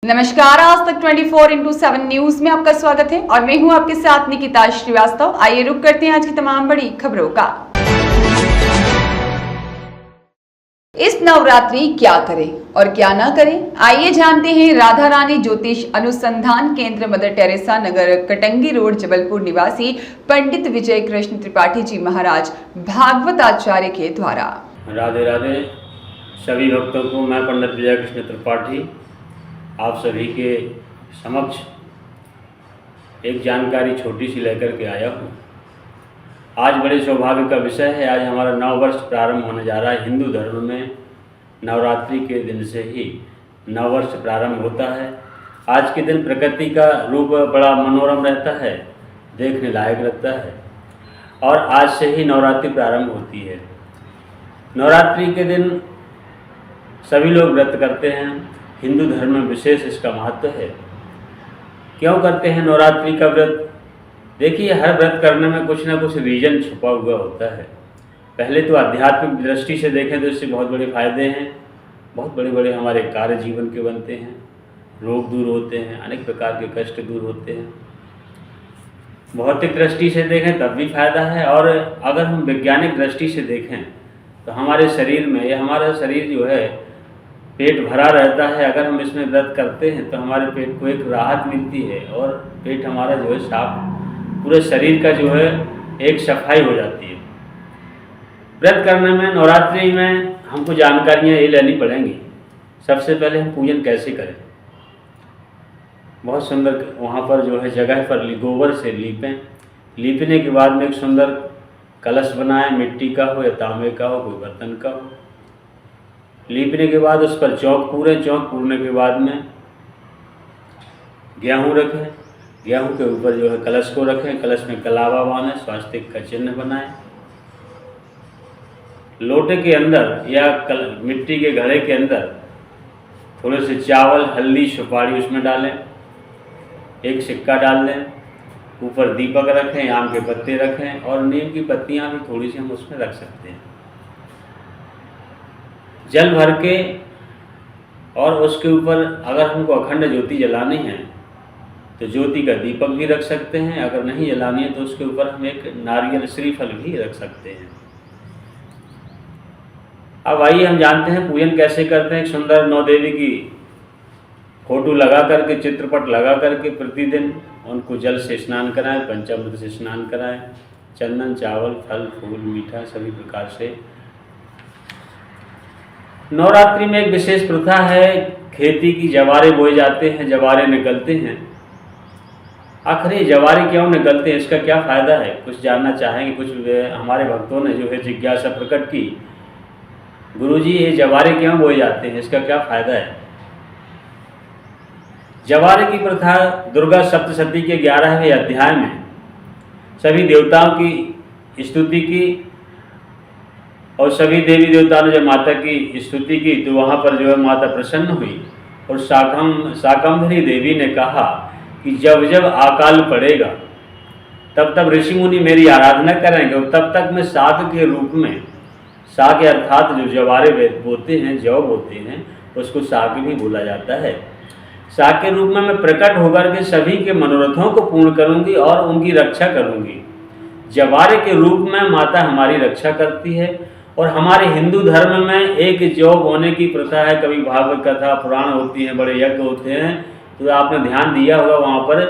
नमस्कार, आज तक 24/7 न्यूज में आपका स्वागत है और मैं हूं आपके साथ निकिता श्रीवास्तव। आइए रुक करते हैं आज की तमाम बड़ी खबरों का। इस नवरात्रि क्या करें और क्या ना करें, आइए जानते हैं राधा रानी ज्योतिष अनुसंधान केंद्र मदर टेरेसा नगर कटंगी रोड जबलपुर निवासी पंडित विजय कृष्ण त्रिपाठी जी महाराज भागवत आचार्य के द्वारा। राधे राधे सभी भक्तों को मैं पंडित विजय कृष्ण त्रिपाठी आप सभी के समक्ष एक जानकारी छोटी सी लेकर के आया हूँ। आज बड़े सौभाग्य का विषय है। आज हमारा नव वर्ष प्रारंभ होने जा रहा है। हिंदू धर्म में नवरात्रि के दिन से ही नव वर्ष प्रारंभ होता है। आज के दिन प्रकृति का रूप बड़ा मनोरम रहता है, देखने लायक रहता है और आज से ही नवरात्रि प्रारंभ होती है। नवरात्रि के दिन सभी लोग व्रत करते हैं। हिंदू धर्म में विशेष इसका महत्व है। क्यों करते हैं नवरात्रि का व्रत? देखिए, हर व्रत करने में कुछ ना कुछ रीजन छुपा हुआ होता है। पहले तो आध्यात्मिक दृष्टि से देखें तो इससे बहुत बड़े फायदे हैं। बहुत बड़े बड़े हमारे कार्य जीवन के बनते हैं, रोग दूर होते हैं, अनेक प्रकार के कष्ट दूर होते हैं। भौतिक दृष्टि से देखें तब भी फायदा है, और अगर हम वैज्ञानिक दृष्टि से देखें तो हमारे शरीर में, या हमारा शरीर जो है पेट भरा रहता है। अगर हम इसमें व्रत करते हैं तो हमारे पेट को एक राहत मिलती है और पेट हमारा जो है साफ, पूरे शरीर का जो है एक सफाई हो जाती है। व्रत करने में, नवरात्रि में हमको जानकारियाँ ये लेनी पड़ेंगी। सबसे पहले हम पूजन कैसे करें। बहुत सुंदर वहाँ पर जो है जगह पर गोबर से लीपें। लीपने के बाद में एक सुंदर कलश बनाएं, मिट्टी का हो या तांबे का हो, कोई बर्तन का हो। लीपने के बाद उस पर चौक पूरें। चौक पूरने के बाद में गेहूँ रखें। गेहूँ के ऊपर जो है कलश को रखें। कलश में कलावा बांधें, स्वास्तिक का चिन्ह बनाएं। लोटे के अंदर या मिट्टी के घड़े के अंदर थोड़े से चावल, हल्दी, सुपारी उसमें डालें। एक सिक्का डाल दें। ऊपर दीपक रखें, आम के पत्ते रखें और नीम की पत्तियाँ भी थोड़ी सी हम उसमें रख सकते हैं। जल भर के, और उसके ऊपर अगर हमको अखंड ज्योति जलानी है तो ज्योति का दीपक भी रख सकते हैं। अगर नहीं जलानी है तो उसके ऊपर हम एक नारियल श्रीफल भी रख सकते हैं। अब आइए हम जानते हैं पूजन कैसे करते हैं। एक सुंदर नौ देवी की फोटो लगा करके, चित्रपट लगा करके प्रतिदिन उनको जल से स्नान कराएं, पंचामृत से स्नान कराएं। चंदन, चावल, फल, फूल, मीठा सभी प्रकार से। नवरात्रि में एक विशेष प्रथा है, खेती की जवारे बोए जाते हैं, जवारे निकलते हैं। आखिर ये जवारे क्यों निकलते हैं, इसका क्या फ़ायदा है, कुछ जानना चाहेंगे। कुछ हमारे भक्तों ने जो है जिज्ञासा प्रकट की, गुरुजी ये जवारे क्यों बोए जाते हैं, इसका क्या फ़ायदा है। जवारे की प्रथा दुर्गा सप्तशती के 11वें अध्याय में सभी देवताओं की स्तुति की, और सभी देवी देवताओं ने जब माता की स्तुति की तो वहाँ पर जो है माता प्रसन्न हुई। और शाकंभरी देवी ने कहा कि जब जब अकाल पड़ेगा तब तब ऋषि मुनि मेरी आराधना करेंगे, और तब तक मैं शाक के रूप में, शाक अर्थात जो जवारे बोते हैं, जौ बोते हैं, उसको शाक भी बोला जाता है। शाक के रूप में मैं प्रकट होकर के सभी के मनोरथों को पूर्ण करूँगी और उनकी रक्षा करूँगी। जवारे के रूप में माता हमारी रक्षा करती है। और हमारे हिंदू धर्म में एक जौ बोने की प्रथा है। कभी भागवत कथा, पुराण होती हैं, बड़े यज्ञ होते हैं, तो आपने ध्यान दिया होगा वहाँ पर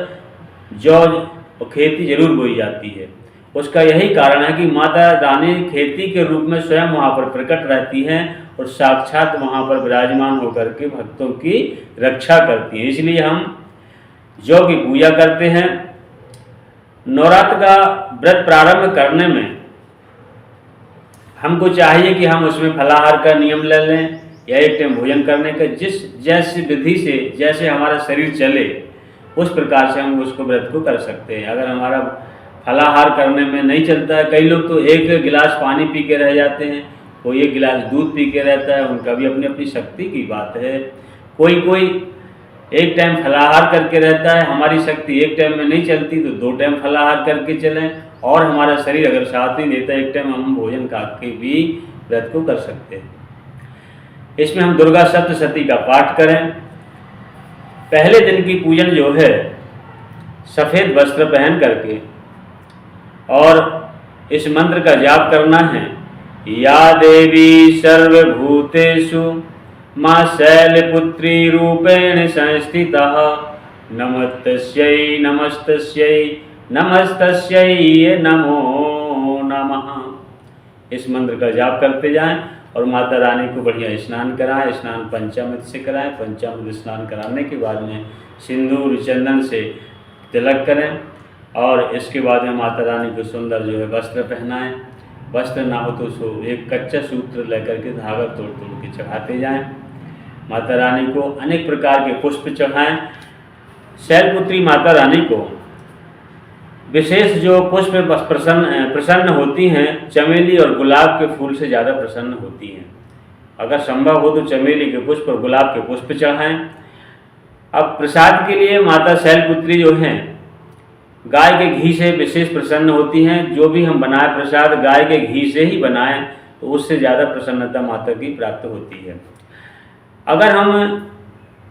जौ और खेती जरूर बोई जाती है। उसका यही कारण है कि माता रानी खेती के रूप में स्वयं वहाँ पर प्रकट रहती हैं और साक्षात वहाँ पर विराजमान होकर के भक्तों की रक्षा करती हैं। इसलिए हम जौ की पूजा करते हैं। नवरात्र का व्रत प्रारंभ करने में हमको चाहिए कि हम उसमें फलाहार का नियम ले लें या एक टाइम भोजन करने का। जैसे विधि से जैसे हमारा शरीर चले उस प्रकार से हम उसको व्रत को कर सकते हैं। अगर हमारा फलाहार करने में नहीं चलता है, कई लोग तो एक गिलास पानी पी के रह जाते हैं, कोई एक गिलास दूध पी के रहता है, उनका भी अपनी अपनी शक्ति की बात है। कोई एक टाइम फलाहार करके रहता है। हमारी शक्ति एक टाइम में नहीं चलती तो 2 टाइम फलाहार करके चलें, और हमारा शरीर अगर साथ नहीं देता एक टाइम हम भोजन करके भी व्रत को कर सकते हैं। इसमें हम दुर्गा सप्तशती का पाठ करें। पहले दिन की पूजन जो है सफ़ेद वस्त्र पहन करके और इस मंत्र का जाप करना है। या देवी सर्वभूतेषु मां शैलपुत्री रूपेण संस्थितः नमस्तस्यै नमस्तस्यै नमस्तस्यै नमो नमः। इस मंत्र का जाप करते जाएं और माता रानी को बढ़िया स्नान कराएं। स्नान पंचामृत से कराएं। पंचामृत स्नान कराने के बाद में सिंदूर चंदन से तिलक करें और इसके बाद में माता रानी को सुंदर जो है वस्त्र पहनाएं। वस्त्र ना हो तो उसको एक कच्चा सूत्र लेकर के धागा तोड़ तोड़ के चढ़ाते जाएं। माता रानी को अनेक प्रकार के पुष्प चढ़ाएं। शैलपुत्री माता रानी को विशेष जो पुष्प प्रसन्न होती हैं, चमेली और गुलाब के फूल से ज़्यादा प्रसन्न होती हैं। अगर संभव हो तो चमेली के पुष्प और गुलाब के पुष्प चढ़ाएं। अब प्रसाद के लिए माता शैलपुत्री जो हैं गाय के घी से विशेष प्रसन्न होती हैं। जो भी हम बनाएं प्रसाद गाय के घी से ही बनाएं तो उससे ज़्यादा प्रसन्नता माता की प्राप्त होती है। अगर हम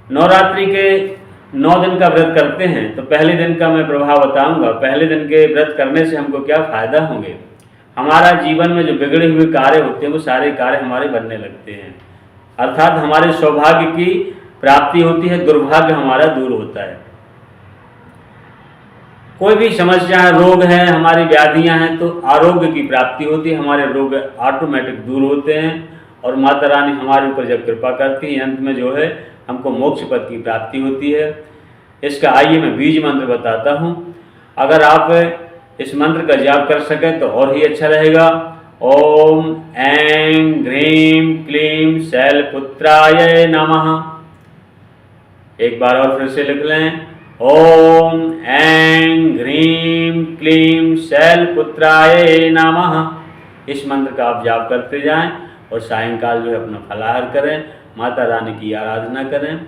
नवरात्रि के 9 दिन का व्रत करते हैं तो पहले दिन का मैं प्रभाव बताऊंगा। पहले दिन के व्रत करने से हमको क्या फ़ायदा होंगे। हमारा जीवन में जो बिगड़े हुए कार्य होते हैं वो सारे कार्य हमारे बनने लगते हैं, अर्थात हमारे सौभाग्य की प्राप्ति होती है, दुर्भाग्य हमारा दूर होता है। कोई भी समस्या है, रोग है, हमारी व्याधियां हैं तो आरोग्य की प्राप्ति होती है, हमारे रोग ऑटोमेटिक दूर होते हैं और माता रानी हमारे ऊपर जब कृपा करती है अंत में जो है हमको मोक्ष पद की प्राप्ति होती है। इसका आइए मैं बीज मंत्र बताता हूँ। अगर आप इस मंत्र का जाप कर सकें तो और ही अच्छा रहेगा। ओम ऐं ह्रीं क्लीं शैलपुत्राय नमः। एक बार और फिर से लिख लें। ओम ऐं ह्रीं क्लीं शैलपुत्राय नमः। इस मंत्र का आप जाप करते जाएं और सायंकाल जो है अपना फलाहार करें, माता रानी की आराधना करें।